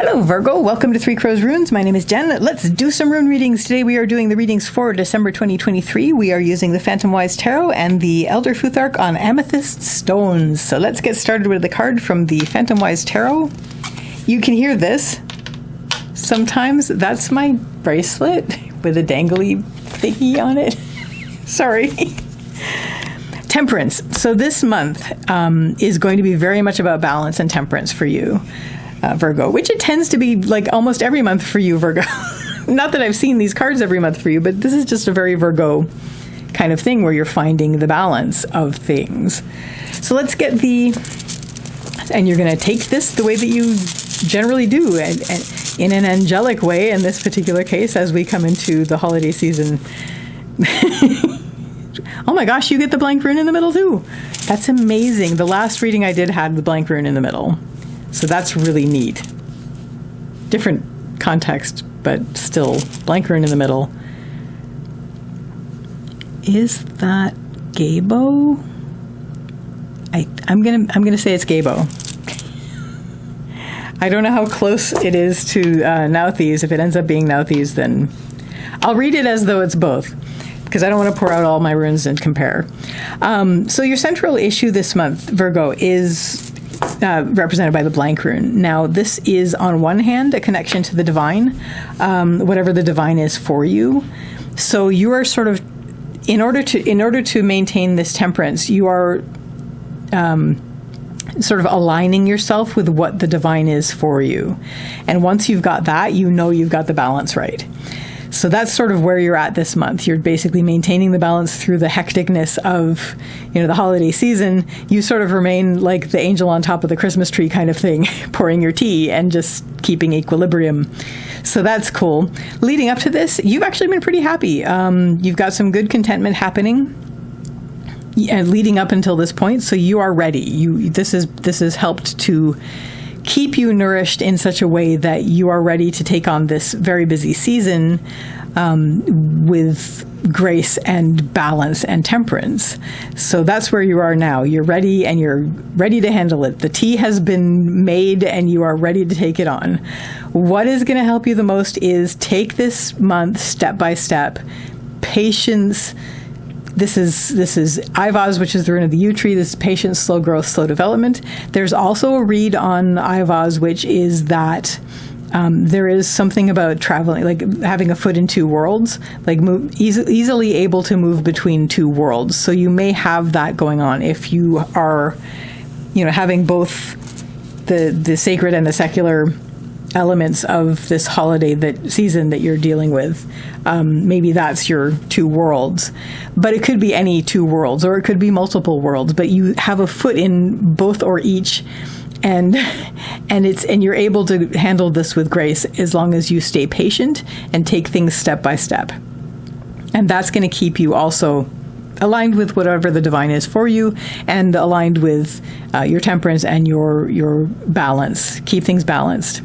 Hello Virgo, welcome to Three Crows Runes. My name is Jen. Let's do some rune readings. Today we are doing the readings for December 2023. We are using the Phantomwise Tarot and the Elder Futhark on Amethyst stones. So let's get started with the card from the Phantomwise Tarot. You can hear this. Sometimes that's my bracelet with a dangly thingy on it. Sorry. Temperance. So this month is going to be very much about balance and temperance for you. Virgo, which it tends to be like almost every month for you, Virgo. Not that I've seen these cards every month for you, but this is just a very Virgo kind of thing where you're finding the balance of things. So let's get and you're going to take this the way that you generally do, and in an angelic way in this particular case as we come into the holiday season. Oh my gosh, you get the blank rune in the middle too. That's amazing. The last reading I did had the blank rune in the middle. So that's really neat. Different context, but still blank rune in the middle. Is that Gabo? I'm gonna say it's Gabo. I don't know how close it is to Nauthiz. If it ends up being Nauthiz, then I'll read it as though it's both, because I don't want to pour out all my runes and compare. So your central issue this month, Virgo, is represented by the blank rune. Now, this is on one hand a connection to the divine, whatever the divine is for you. So you are sort of, in order to maintain this temperance, you are sort of aligning yourself with what the divine is for you. And once you've got that, you know you've got the balance right. So that's sort of where you're at this month. You're basically maintaining the balance through the hecticness of, the holiday season. You sort of remain like the angel on top of the Christmas tree kind of thing, pouring your tea and just keeping equilibrium. So that's cool. Leading up to this, you've actually been pretty happy. You've got some good contentment happening leading up until this point. So you are ready. This has helped to keep you nourished in such a way that you are ready to take on this very busy season with grace and balance and temperance. So that's where you are now. You're ready, and you're ready to handle it. The tea has been made and you are ready to take it on. What is going to help you the most is take this month step by step. Patience. This is Ivaz, which is the rune of the yew tree. This is patience, slow growth, slow development. There's also a read on Ivaz, which is that there is something about traveling, like having a foot in two worlds, like easily able to move between two worlds. So you may have that going on if you are, having both the sacred and the secular elements of this holiday season that you're dealing with. Maybe that's your two worlds, but it could be any two worlds, or it could be multiple worlds, but you have a foot in both or each, and you're able to handle this with grace as long as you stay patient and take things step by step. And that's going to keep you also aligned with whatever the divine is for you, and aligned with your temperance and your balance. Keep things balanced,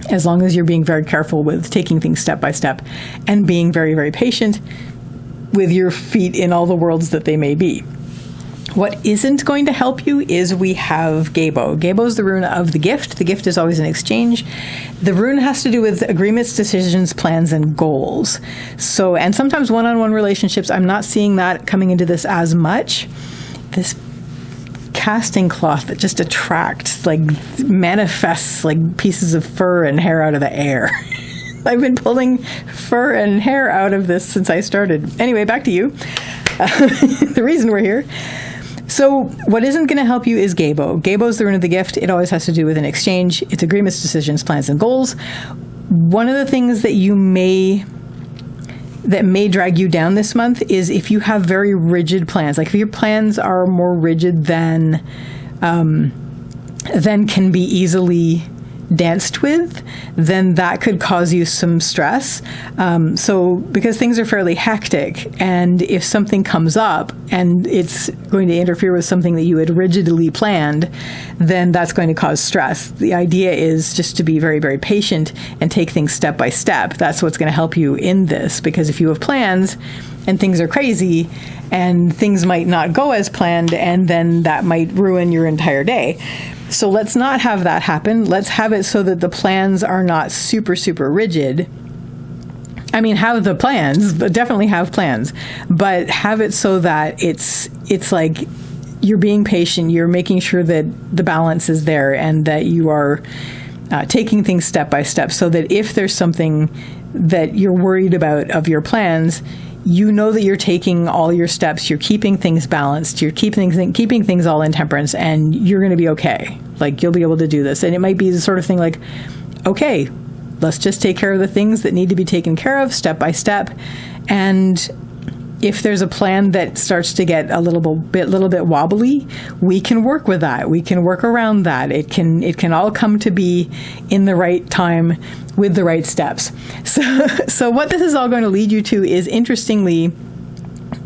as long as you're being very careful with taking things step by step and being very, very patient with your feet in all the worlds that they may be. What isn't going to help you is we have Gabo. Gabo is the rune of the gift. The gift is always an exchange. The rune has to do with agreements, decisions, plans, and goals. So, and sometimes one-on-one relationships, I'm not seeing that coming into this as much. This casting cloth that just attracts, like manifests like pieces of fur and hair out of the air. I've been pulling fur and hair out of this since I started. Anyway, back to you. The reason we're here. So what isn't going to help you is Gabo. Gabo is the rune of the gift. It always has to do with an exchange. It's agreements, decisions, plans, and goals. One of the things that may drag you down this month is if you have very rigid plans. Like if your plans are more rigid than can be easily danced with, then that could cause you some stress. So because things are fairly hectic, and if something comes up and it's going to interfere with something that you had rigidly planned, then that's going to cause stress. The idea is just to be very, very patient and take things step by step. That's what's going to help you in this, because if you have plans and things are crazy and things might not go as planned, and then that might ruin your entire day. So let's not have that happen. Let's have it so that the plans are not super, super rigid. I mean, have the plans, but definitely have plans, but have it so that it's like you're being patient, you're making sure that the balance is there, and that you are taking things step by step, so that if there's something that you're worried about of your plans, you know that you're taking all your steps, you're keeping things balanced, you're keeping things all in temperance, and you're going to be okay. Like, you'll be able to do this. And it might be the sort of thing like, okay, let's just take care of the things that need to be taken care of step by step. And if there's a plan that starts to get a little bit wobbly, we can work with that. We can work around that. It can all come to be in the right time with the right steps. So what this is all going to lead you to is, interestingly,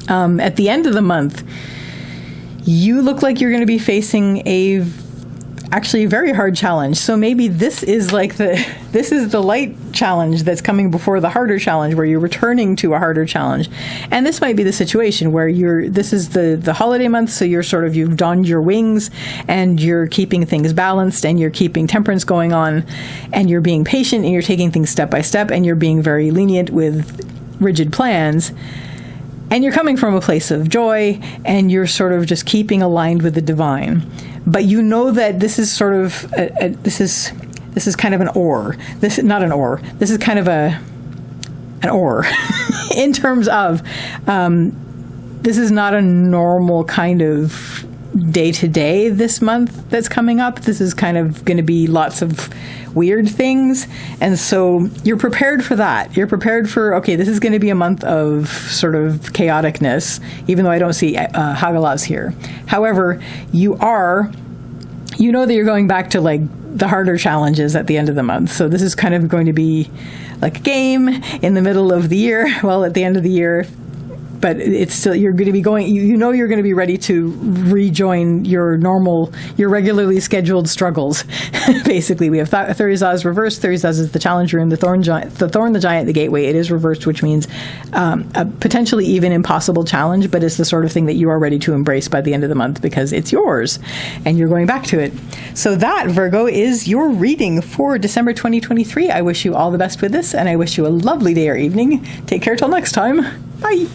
at the end of the month, you look like you're going to be facing actually a very hard challenge. So maybe this is the light challenge that's coming before the harder challenge, where you're returning to a harder challenge. And this might be the situation where this is the holiday month, so you've donned your wings and you're keeping things balanced and you're keeping temperance going on, and you're being patient and you're taking things step by step, and you're being very lenient with rigid plans. And you're coming from a place of joy, and you're sort of just keeping aligned with the divine. But you know that this is sort of this is kind of an or. This is not an or. This is kind of an or in terms of this is not a normal kind of day-to-day this month that's coming up. This is kind of going to be lots of weird things. And so you're prepared for that. You're prepared for, okay, this is going to be a month of sort of chaoticness, even though I don't see Hagalas here. However, you know that you're going back to like the harder challenges at the end of the month. So this is kind of going to be like a game in the middle of the year, well, at the end of the year. But it's still, you're going to be going, you're going to be ready to rejoin your regularly scheduled struggles. Basically, we have Thurizaz reversed. Thurizaz is the challenge rune, the thorn, the giant, the gateway. It is reversed, which means a potentially even impossible challenge, but it's the sort of thing that you are ready to embrace by the end of the month because it's yours and you're going back to it. So that, Virgo, is your reading for December 2023. I wish you all the best with this, and I wish you a lovely day or evening. Take care till next time. Bye.